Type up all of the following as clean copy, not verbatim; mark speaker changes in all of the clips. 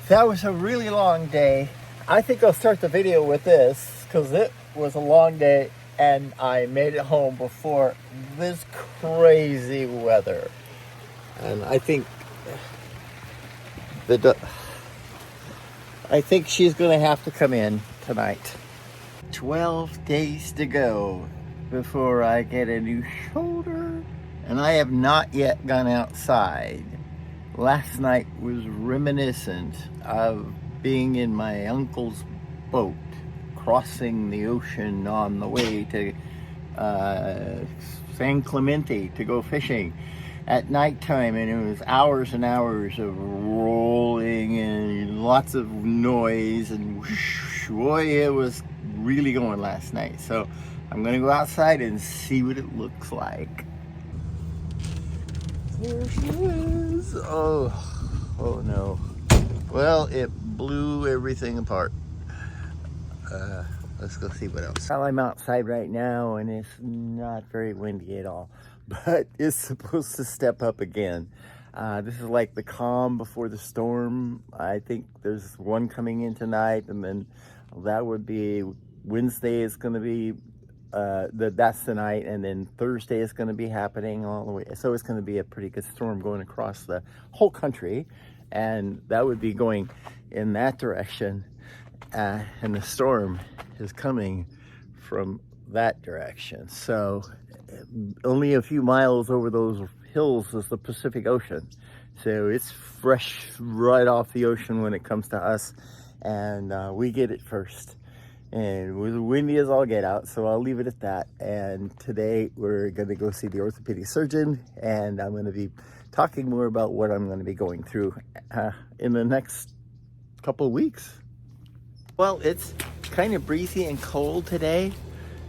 Speaker 1: That was a really long day. I think I'll start the video with this because it was a long day and I made it home before this crazy weather. And I think she's going to have to come in tonight. 12 days to go before I get a new shoulder. And I have not yet gone outside. Last night was reminiscent of being in my uncle's boat, crossing the ocean on the way to San Clemente to go fishing at nighttime, and it was hours and hours of rolling and lots of noise, and whoosh, boy, it was really going last night. So I'm gonna go outside and see what it looks like. There she is. Oh no. Well, it blew everything apart. Let's go see what else. Well, I'm outside right now and it's not very windy at all, but it's supposed to step up again. This is like the calm before the storm. I think there's one coming in tonight, and then that would be Wednesday is going to be that's the night, and then Thursday is going to be happening all the way. So it's going to be a pretty good storm going across the whole country, and that would be going in that direction, and the storm is coming from that direction. So only a few miles over those hills is the Pacific Ocean, so it's fresh right off the ocean when it comes to us, and we get it first. And it was windy as all get out, so I'll leave it at that. And today we're going to go see the orthopedic surgeon, and I'm going to be talking more about what I'm going to be going through in the next couple of weeks. Well, it's kind of breezy and cold today,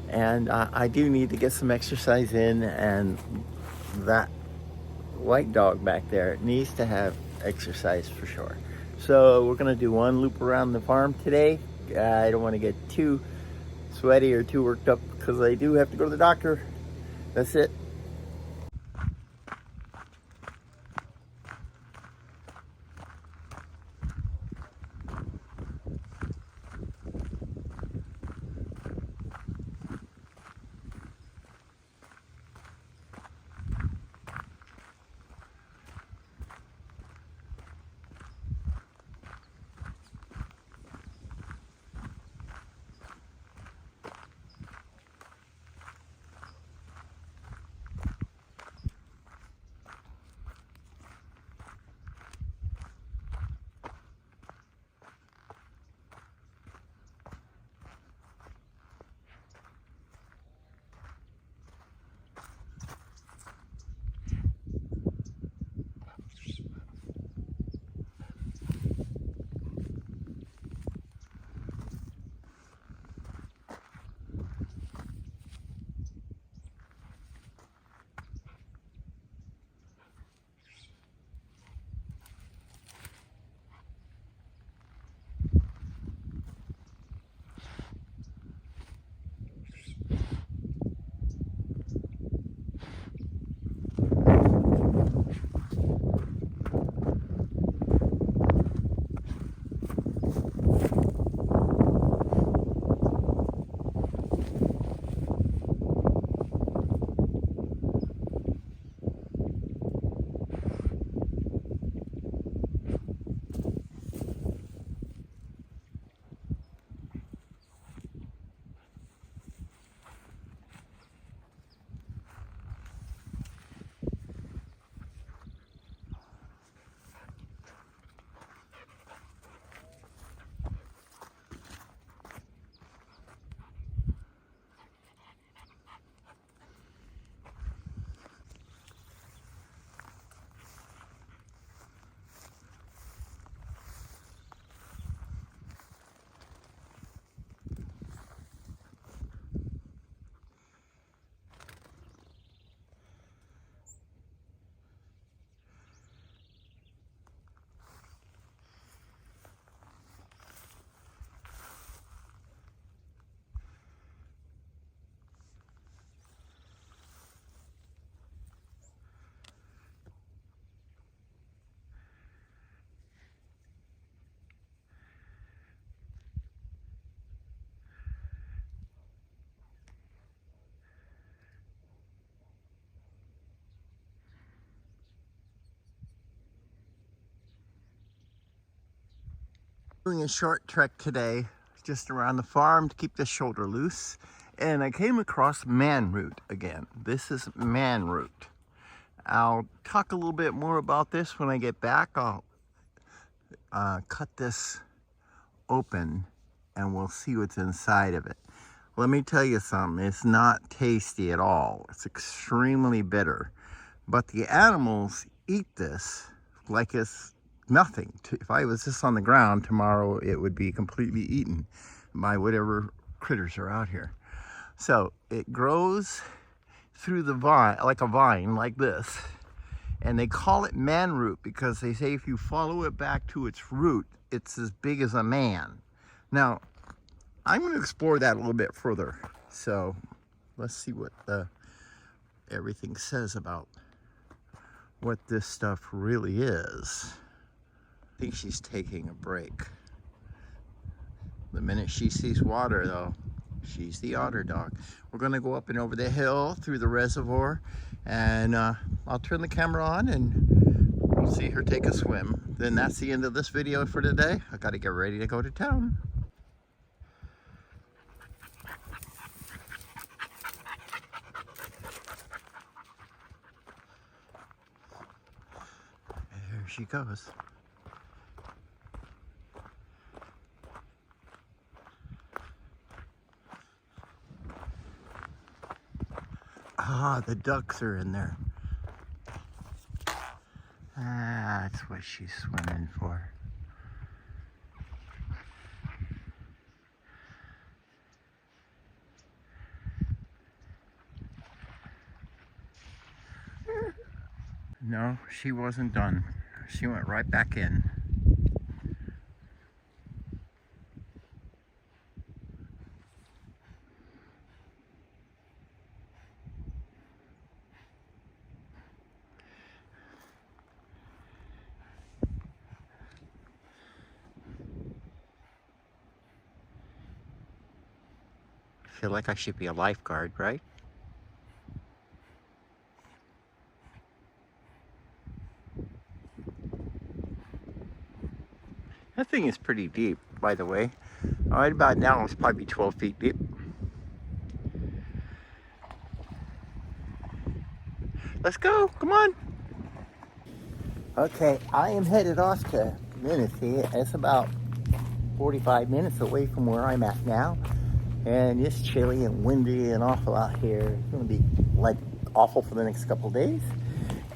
Speaker 1: and I do need to get some exercise in, and that white dog back there needs to have exercise for sure. So we're going to do one loop around the farm today. I don't want to get too sweaty or too worked up because I do have to go to the doctor. That's it. Doing a short trek today, just around the farm to keep the shoulder loose. And I came across man root again. This is man root. I'll talk a little bit more about this when I get back. I'll cut this open and we'll see what's inside of it. Let me tell you something, it's not tasty at all. It's extremely bitter. But the animals eat this like it's nothing. If I was just on the ground tomorrow, it would be completely eaten by whatever critters are out here. So it grows through the vine, like a vine, like this. And they call it man root because they say if you follow it back to its root, it's as big as a man. Now, I'm going to explore that a little bit further. So let's see what everything says about what this stuff really is. I think she's taking a break. The minute she sees water, though, she's the otter dog. We're going to go up and over the hill through the reservoir, and I'll turn the camera on and we'll see her take a swim. Then that's the end of this video for today. I got to get ready to go to town. There she goes. Ah, the ducks are in there. That's what she's swimming for. No, she wasn't done. She went right back in. I feel like I should be a lifeguard, right? That thing is pretty deep, by the way. Right about now, it's probably 12 feet deep. Let's go, come on. Okay, I am headed off to Menifee. It's about 45 minutes away from where I'm at now. And it's chilly and windy and awful out here. It's gonna be like awful for the next couple days.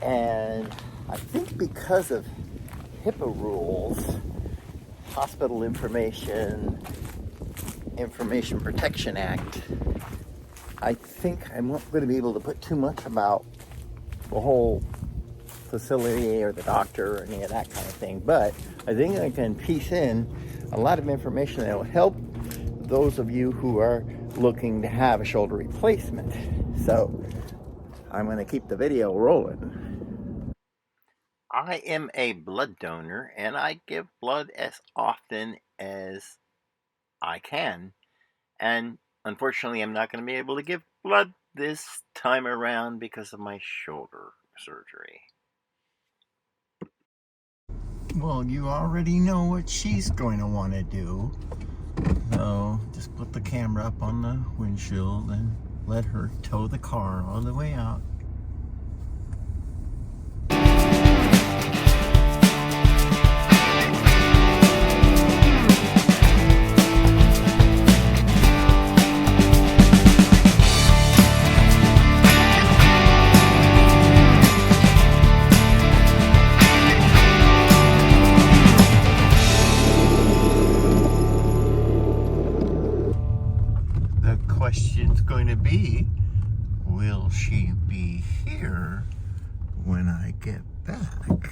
Speaker 1: And I think because of HIPAA rules, Hospital Information Protection Act, I think I'm not going to be able to put too much about the whole facility or the doctor or any of that kind of thing, but I think I can piece in a lot of information that will help those of you who are looking to have a shoulder replacement. So I'm going to keep the video rolling. I am a blood donor and I give blood as often as I can. And unfortunately, I'm not going to be able to give blood this time around because of my shoulder surgery. Well, you already know what she's going to want to do. So just put the camera up on the windshield and let her tow the car all the way out. Question's going to be, will she be here when I get back?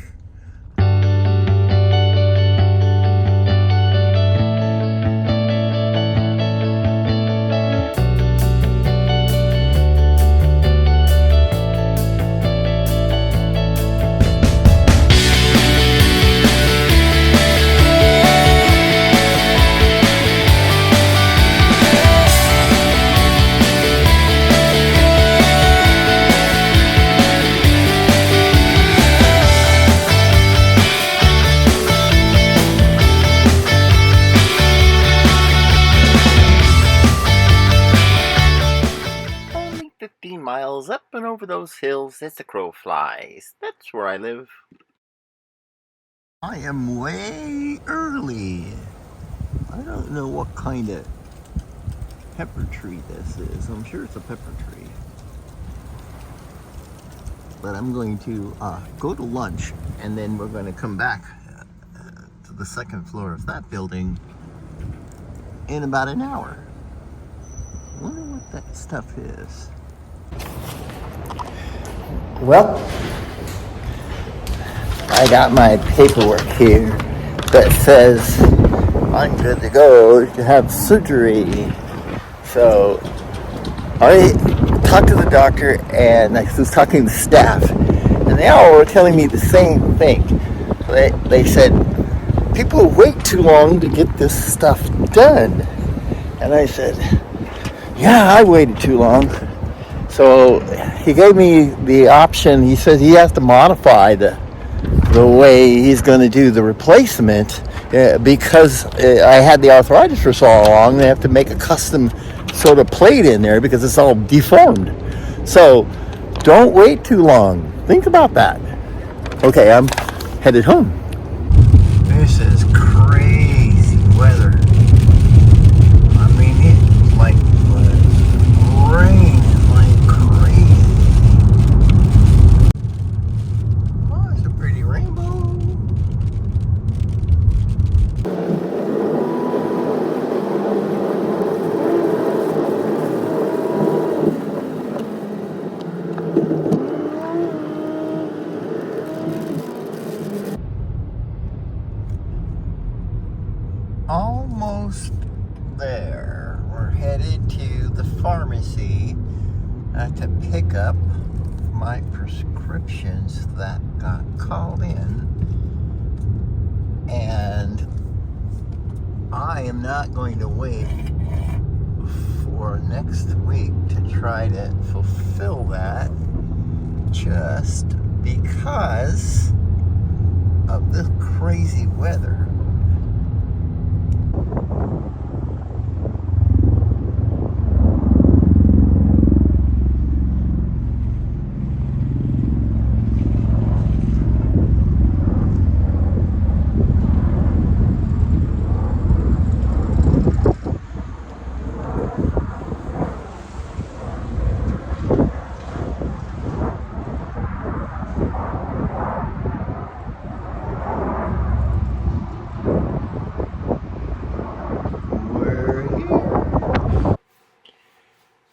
Speaker 1: up and over those hills as the crow flies. That's where I live. I am way early. I don't know what kind of pepper tree this is. I'm sure it's a pepper tree. But I'm going to go to lunch, and then we're going to come back to the second floor of that building in about an hour. I wonder what that stuff is. Well, I got my paperwork here that says I'm good to go to have surgery. So I talked to the doctor, and I was talking to the staff, and they all were telling me the same thing. They said, people wait too long to get this stuff done. And I said, yeah, I waited too long. So he gave me the option. He says he has to modify the way he's going to do the replacement because I had the arthritis for so long. They have to make a custom sort of plate in there because it's all deformed. So don't wait too long. Think about that. Okay, I'm headed home. This is crazy weather. I mean, it like rain like crazy. Oh, it's a pretty rainbow. Almost there. We're headed to the pharmacy to pick up my prescriptions that got called in, and I am not going to wait for next week to try to fulfill that just because of the crazy weather.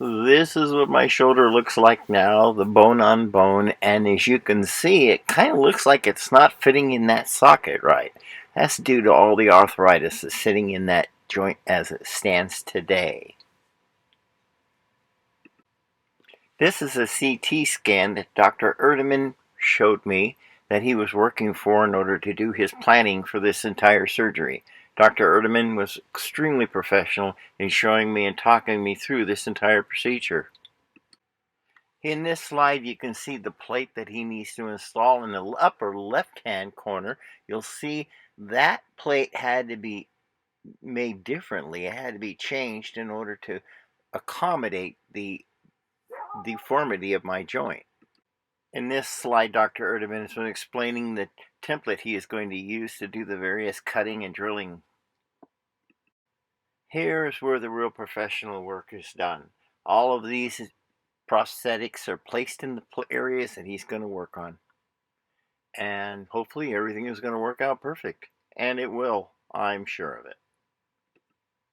Speaker 1: This is what my shoulder looks like now, the bone on bone, and as you can see, it kind of looks like it's not fitting in that socket right. That's due to all the arthritis that's sitting in that joint as it stands today. This is a CT scan that Dr. Erdeman showed me that he was working for in order to do his planning for this entire surgery. Dr. Erdeman was extremely professional in showing me and talking me through this entire procedure. In this slide, you can see the plate that he needs to install in the upper left-hand corner. You'll see that plate had to be made differently. It had to be changed in order to accommodate the deformity of my joint. In this slide, Dr. Erdeman has been explaining the template he is going to use to do the various cutting and drilling. Here's where the real professional work is done. All of these prosthetics are placed in the areas that he's going to work on. And hopefully everything is going to work out perfect. And it will. I'm sure of it.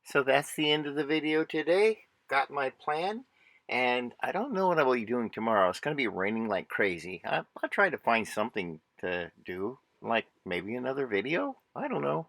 Speaker 1: So that's the end of the video today. Got my plan. And I don't know what I will be doing tomorrow. It's going to be raining like crazy. I'll try to find something to do. Like maybe another video? I don't know.